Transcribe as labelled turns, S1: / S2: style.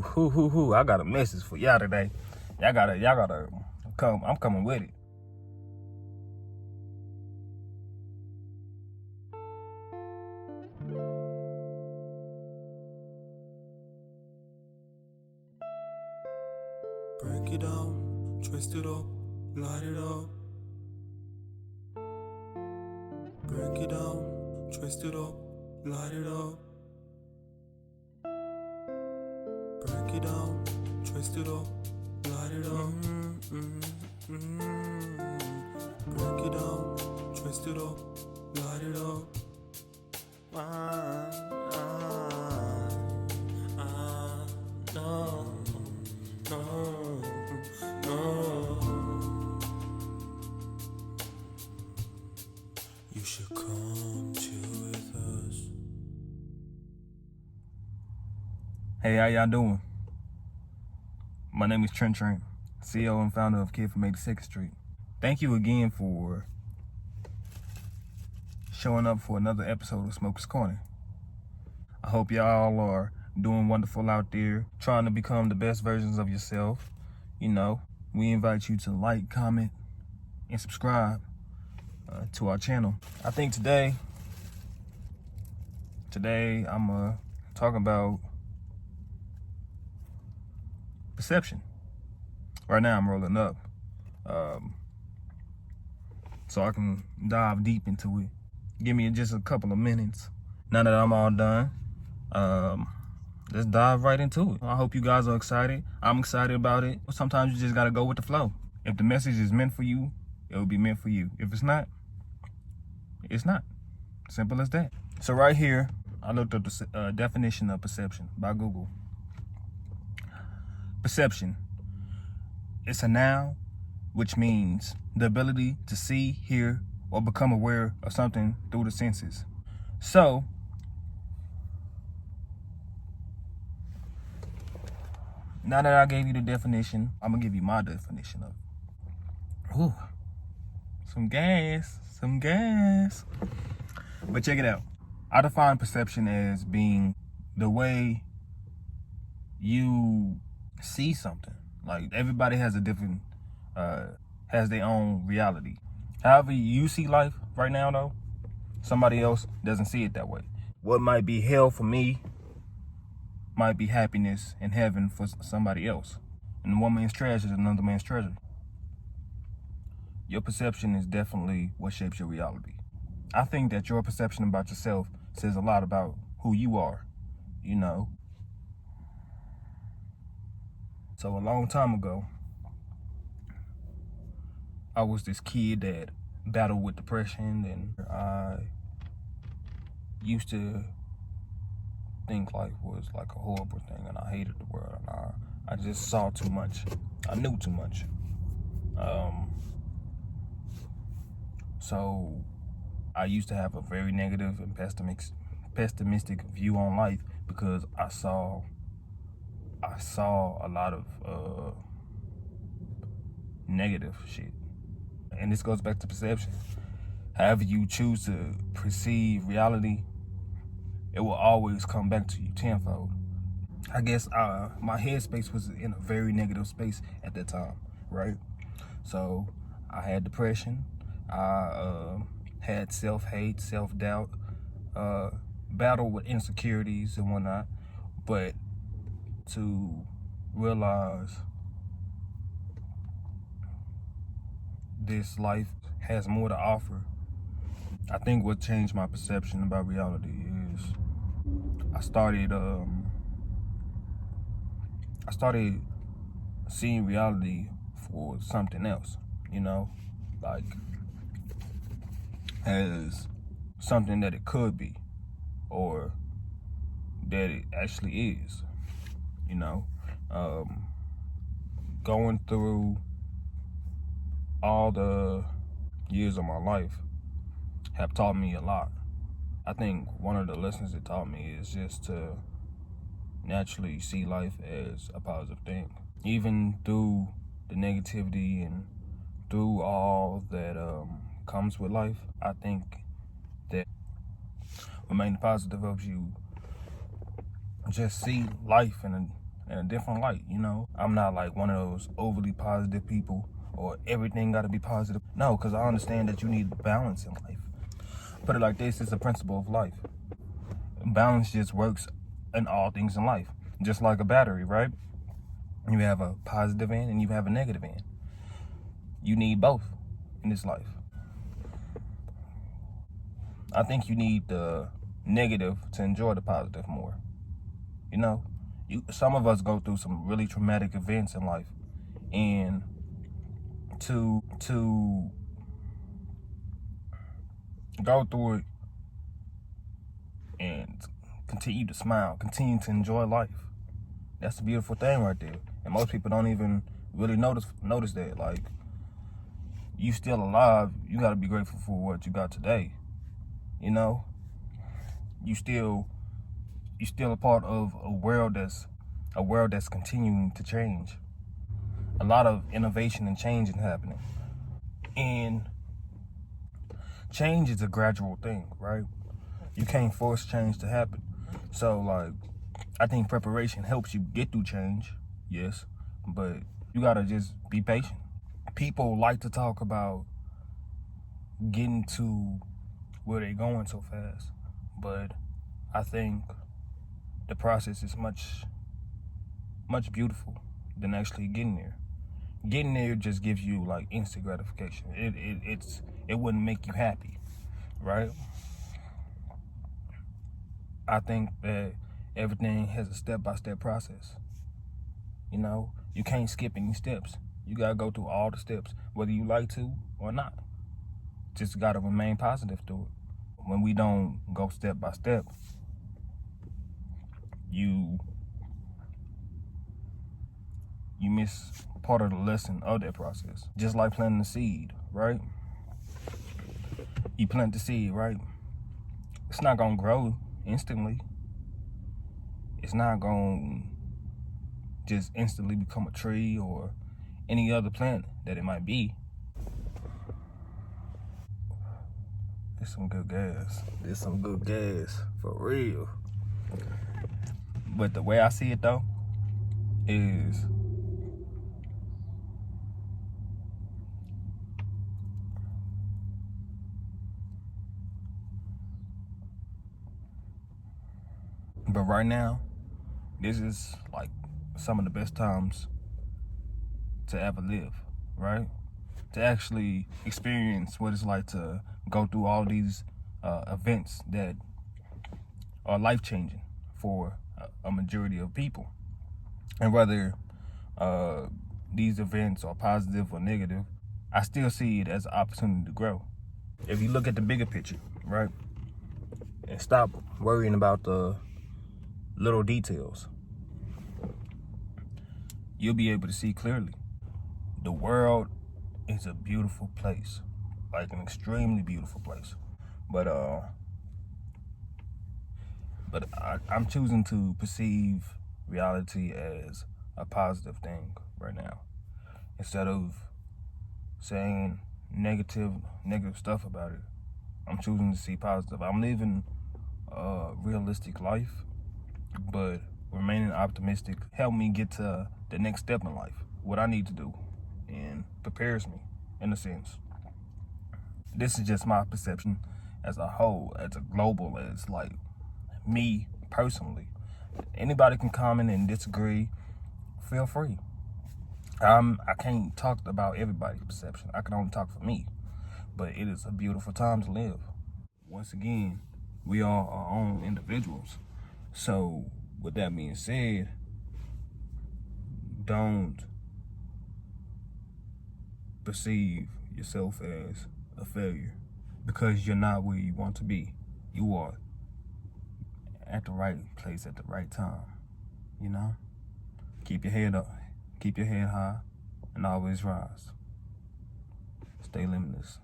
S1: I got a message for y'all today. Y'all gotta come. I'm coming with it.
S2: Break it down, twist it up, light it up. Break it down, twist it up, light it up. Break it down, twist it up, light it up. Break it down, twist it up, light it up. You should come chill with us.
S1: Hey, how y'all doing? My name is Trent Trent, CEO and founder of Kid from 82nd Street. Thank you again for showing up for another episode of Smokerscorner. I hope y'all are doing wonderful out there, trying to become the best versions of yourself. You know, we invite you to like, comment, and subscribe to our channel. I think today I'm talking about perception. Right now I'm rolling up, so I can dive deep into it. Give me just a couple of minutes. Now that I'm all done, let's dive right into it. I hope you guys are excited. I'm excited about it. Sometimes you just gotta go with the flow. If the message is meant for you, it will be meant for you. If it's not, it's not. Simple as that. So right here, I looked up the definition of perception by Google. Perception. It's a noun, which means the ability to see, hear, or become aware of something through the senses. So, now that I gave you the definition, I'm gonna give you my definition of it. Ooh, some gas. But check it out. I define perception as being the way you see something. Like, everybody has a different, has their own reality. However you see life right now, though, somebody else doesn't see it that way. What might be hell for me might be happiness and heaven for somebody else. And one man's trash is another man's treasure. Your perception is definitely what shapes your reality. I think that your perception about yourself says a lot about who you are, you know. So a long time ago, I was this kid that battled with depression, and I used to think life was like a horrible thing, and I hated the world, and I just saw too much. I knew too much. So I used to have a very negative and pessimistic view on life because I saw a lot of negative shit. And this goes back to perception. However you choose to perceive reality, it will always come back to you tenfold. I guess my headspace was in a very negative space at that time, right? So I had depression. I had self-hate, self-doubt, battle with insecurities and whatnot. But to realize this life has more to offer, I think what changed my perception about reality is I started seeing reality for something else, you know, like as something that it could be, or that it actually is, you know. Going through all the years of my life have taught me a lot. I think one of the lessons it taught me is just to naturally see life as a positive thing. Even through the negativity and through all that comes with life, I think that remaining positive helps you just see life in in a different light, you know? I'm not like one of those overly positive people or everything got to be positive. No, because I understand that you need balance in life. Put it like this, it's a principle of life. Balance just works in all things in life. Just like a battery, right? You have a positive end and you have a negative end. You need both in this life. I think you need the negative to enjoy the positive more. You know, some of us go through some really traumatic events in life, and to go through it and continue to smile, continue to enjoy life. That's a beautiful thing right there. And most people don't even really notice that. Like, you still alive, you gotta be grateful for what you got today. You know? You still a part of a world that's continuing to change. A lot of innovation and change is happening. And change is a gradual thing, right? You can't force change to happen. So, like, I think preparation helps you get through change, yes, but you gotta just be patient. People like to talk about getting to where they're going so fast, but I think the process is much beautiful than actually getting there. Getting there just gives you like instant gratification. It wouldn't make you happy, right? I think that everything has a step-by-step process. You know, you can't skip any steps. You gotta go through all the steps, whether you like to or not. Just gotta remain positive through it. When we don't go step by step, you miss part of the lesson of that process. Just like planting a seed, right? You plant the seed, right? It's not gonna grow instantly. It's not gonna just instantly become a tree or any other plant that it might be. It's some good gas. There's some good gas, for real. But the way I see it though, is but right now, this is like some of the best times to ever live, right? To actually experience what it's like to go through all these events that are life-changing for a majority of people. And whether these events are positive or negative, I still see it as an opportunity to grow. If you look at the bigger picture, right, and stop worrying about the little details, you'll be able to see clearly. The world is a beautiful place, like an extremely beautiful place. But I'm choosing to perceive reality as a positive thing right now, instead of saying negative stuff about it. I'm choosing to see positive. I'm living a realistic life, but remaining optimistic helped me get to the next step in life, what I need to do, and prepares me in a sense. This is just my perception as a whole, as a global, as like me personally. Anybody can comment and disagree. Feel free. I can't talk about everybody's perception. I can only talk for me. But it is a beautiful time to live. Once again, we are our own individuals. So, with that being said, don't perceive yourself as a failure because you're not where you want to be. You are at the right place at the right time, you know? Keep your head up, keep your head high, and always rise. Stay limitless.